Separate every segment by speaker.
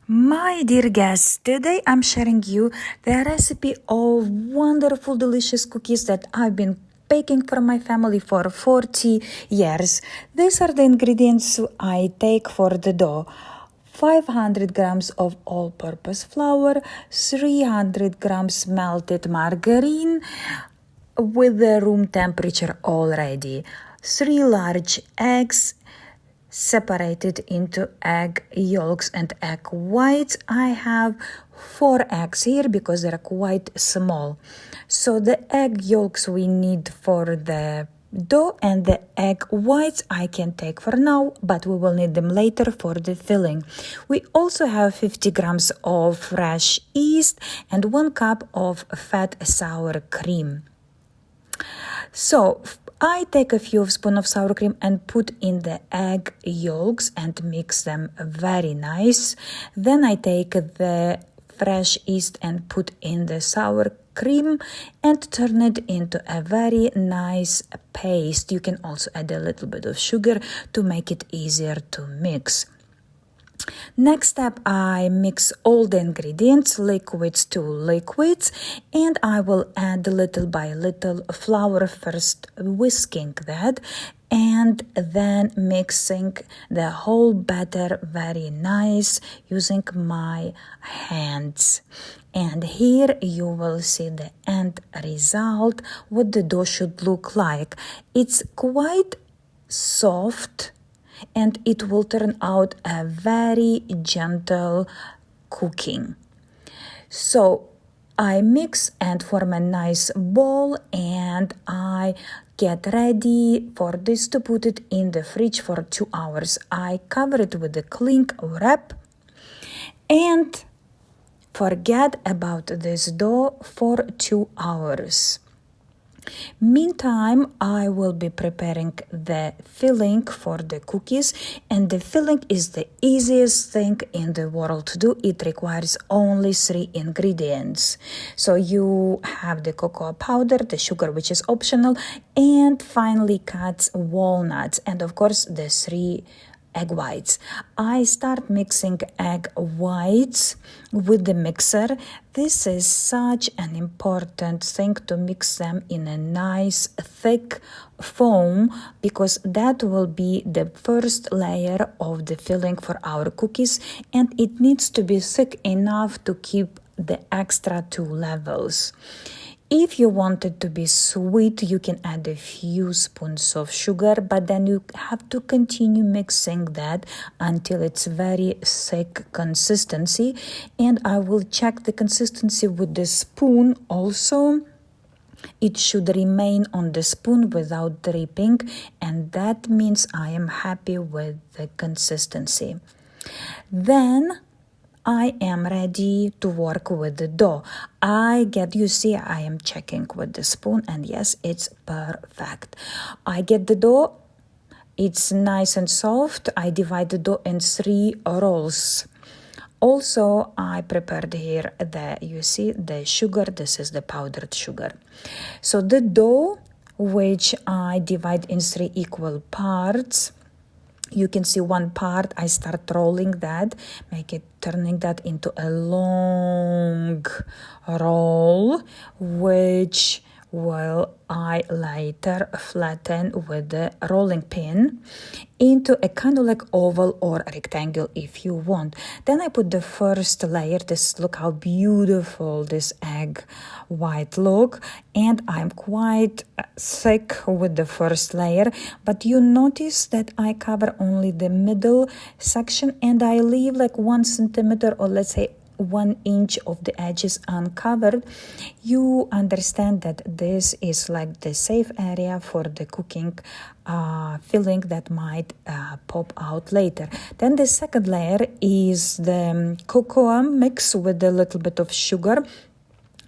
Speaker 1: My dear guests, today I'm sharing you the recipe of wonderful delicious cookies that I've been baking for my family for 40 years. These are the ingredients I take for the dough. 500 grams of all-purpose flour, 300 grams melted margarine with the room temperature already, 3 large eggs, separated into egg yolks and egg whites. I have 4 eggs here because they're quite small. So the egg yolks we need for the dough and the egg whites I can take for now, but we will need them later for the filling. We also have 50 grams of fresh yeast and 1 cup of fat sour cream. So I take a few spoons of sour cream and put in the egg yolks and mix them very nice. Then I take the fresh yeast and put in the sour cream and turn it into a very nice paste. You can also add a little bit of sugar to make it easier to mix. Next step, I mix all the ingredients, liquids to liquids, and I will add little by little flour, first whisking that and then mixing the whole batter very nice using my hands. And here you will see the end result, what the dough should look like. It's quite soft and it will turn out a very gentle cooking. So I mix and form a nice ball and I get ready for this to put it in the fridge for 2 hours. I cover it with a cling wrap and forget about this dough for 2 hours. Meantime, I will be preparing the filling for the cookies, and the filling is the easiest thing in the world to do. It requires only 3 ingredients. So you have the cocoa powder, the sugar, which is optional, and finely cut walnuts, and of course the 3 egg whites. I start mixing egg whites with the mixer. This is such an important thing to mix them in a nice thick foam because that will be the first layer of the filling for our cookies, and it needs to be thick enough to keep the extra 2 levels. If you want it to be sweet, you can add a few spoons of sugar, but then you have to continue mixing that until it's very thick consistency. And I will check the consistency with the spoon also. It should remain on the spoon without dripping, and that means I am happy with the consistency. Then I am ready to work with the dough. I am checking with the spoon, and yes, it's perfect. I get the dough, it's nice and soft. I divide the dough in 3 rolls. Also, I prepared here the sugar. This is the powdered sugar. So the dough, which I divide in 3 equal parts, you can see 1 part, I start rolling that, turning that into a long roll, which will I later flatten with the rolling pin into a kind of like oval or rectangle if you want. Then I put the first layer. Look how beautiful this egg white look, and I'm quite thick with the first layer, but you notice that I cover only the middle section and I leave like 1 centimeter or let's say 1 inch of the edges uncovered. You understand that this is like the safe area for the cooking filling that might pop out later. Then the second layer is the cocoa mix with a little bit of sugar.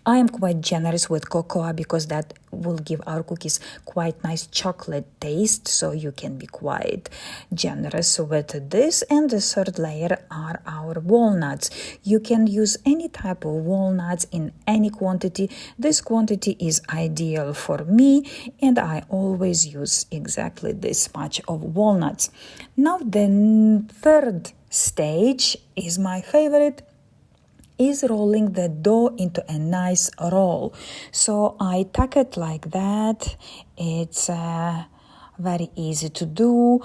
Speaker 1: I am quite generous with cocoa because that will give our cookies quite nice chocolate taste, so you can be quite generous with this. And the third layer are our walnuts. You can use any type of walnuts in any quantity. This quantity is ideal for me, and I always use exactly this much of walnuts. Now the third stage is my favorite, is rolling the dough into a nice roll. So I tuck it like that. It's very easy to do.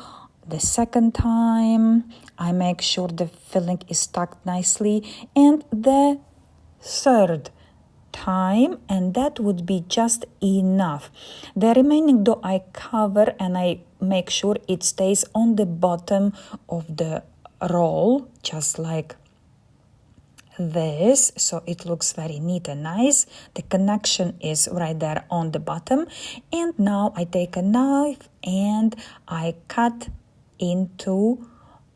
Speaker 1: The second time, I make sure the filling is tucked nicely. And the third time, and that would be just enough. The remaining dough I cover and I make sure it stays on the bottom of the roll, just like this, so it looks very neat and nice. The connection is right there on the bottom. And now I take a knife and I cut into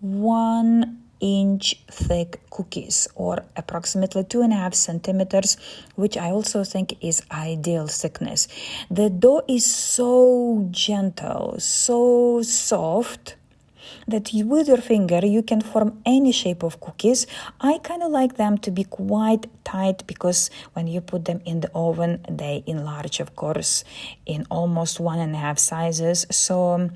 Speaker 1: 1-inch thick cookies, or approximately 2.5 centimeters, which I also think is ideal thickness. The dough is so gentle, so soft, that with your finger you can form any shape of cookies. I kind of like them to be quite tight, because when you put them in the oven they enlarge, of course, in almost 1.5 sizes. So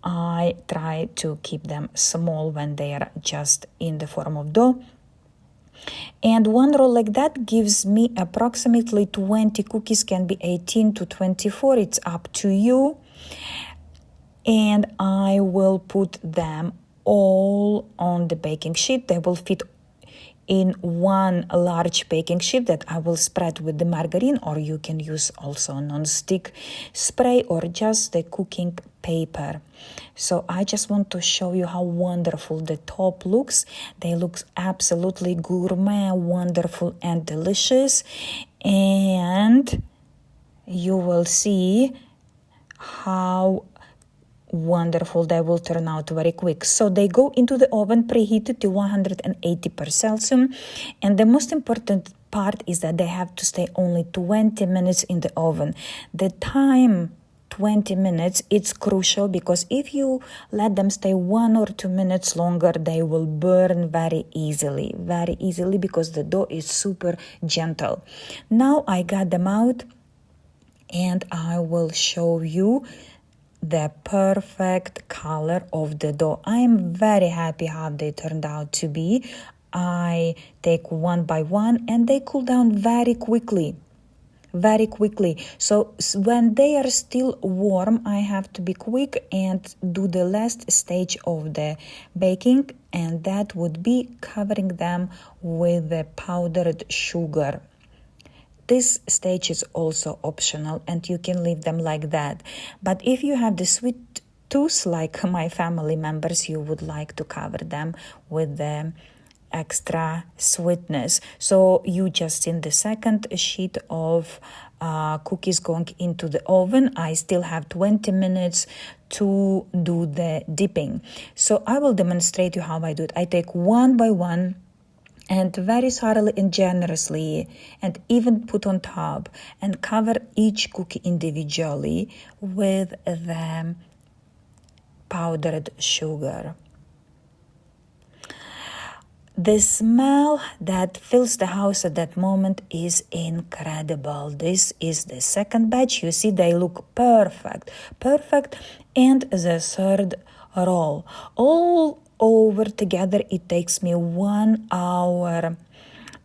Speaker 1: I try to keep them small when they are just in the form of dough. And one roll like that gives me approximately 20 cookies, can be 18 to 24, it's up to you. And I will put them all on the baking sheet. They will fit in one large baking sheet that I will spread with the margarine, or you can use also non-stick spray or just the cooking paper. So I just want to show you how wonderful the top looks. They look absolutely gourmet, wonderful and delicious. And you will see how wonderful they will turn out very quick. So they go into the oven preheated to 180 Celsius, and the most important part is that they have to stay only 20 minutes in the oven. The time 20 minutes, it's crucial, because if you let them stay 1 or 2 minutes longer, they will burn very easily, because the dough is super gentle. Now I got them out and I will show you the perfect color of the dough. I am very happy how they turned out to be. I take one by one and they cool down very quickly. So when they are still warm, I have to be quick and do the last stage of the baking, and that would be covering them with the powdered sugar. This stage is also optional and you can leave them like that. But if you have the sweet tooth like my family members, you would like to cover them with the extra sweetness. So you just in the second sheet of cookies going into the oven. I still have 20 minutes to do the dipping. So I will demonstrate you how I do it. I take one by one and very thoroughly and generously, and even put on top and cover each cookie individually with the powdered sugar. The smell that fills the house at that moment is incredible. This is the second batch. You see, they look perfect. And the third roll. All over together, it takes me 1 hour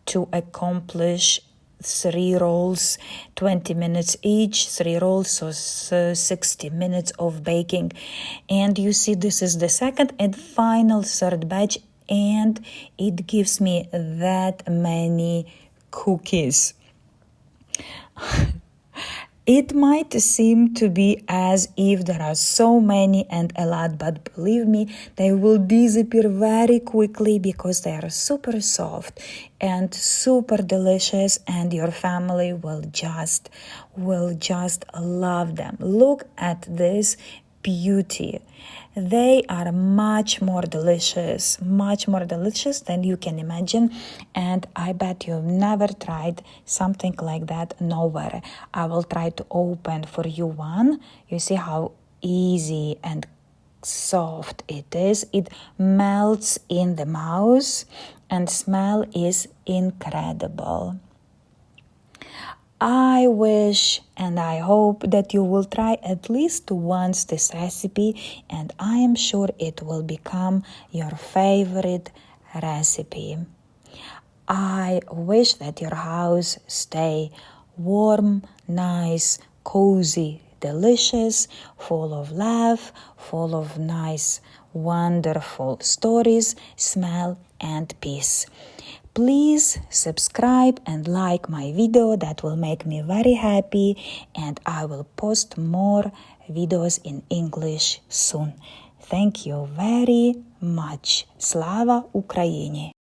Speaker 1: to accomplish 3 rolls, 20 minutes each, 3 rolls, so 60 minutes of baking. And you see, this is the second and final third batch, and it gives me that many cookies. It might seem to be as if there are so many and a lot, but believe me, they will disappear very quickly because they are super soft and super delicious, and your family will just love them. Look at this beauty. They are much more delicious than you can imagine, and I bet you've never tried something like that nowhere. I will try to open for you one. You see how easy and soft it is. It melts in the mouth and smell is incredible. I wish and I hope that you will try at least once this recipe, and I am sure it will become your favorite recipe. I wish that your house stay warm, nice, cozy, delicious, full of love, full of nice, wonderful stories, smell, and peace. Please subscribe and like my video. That will make me very happy, and I will post more videos in English soon. Thank you very much. Slava Ukraini!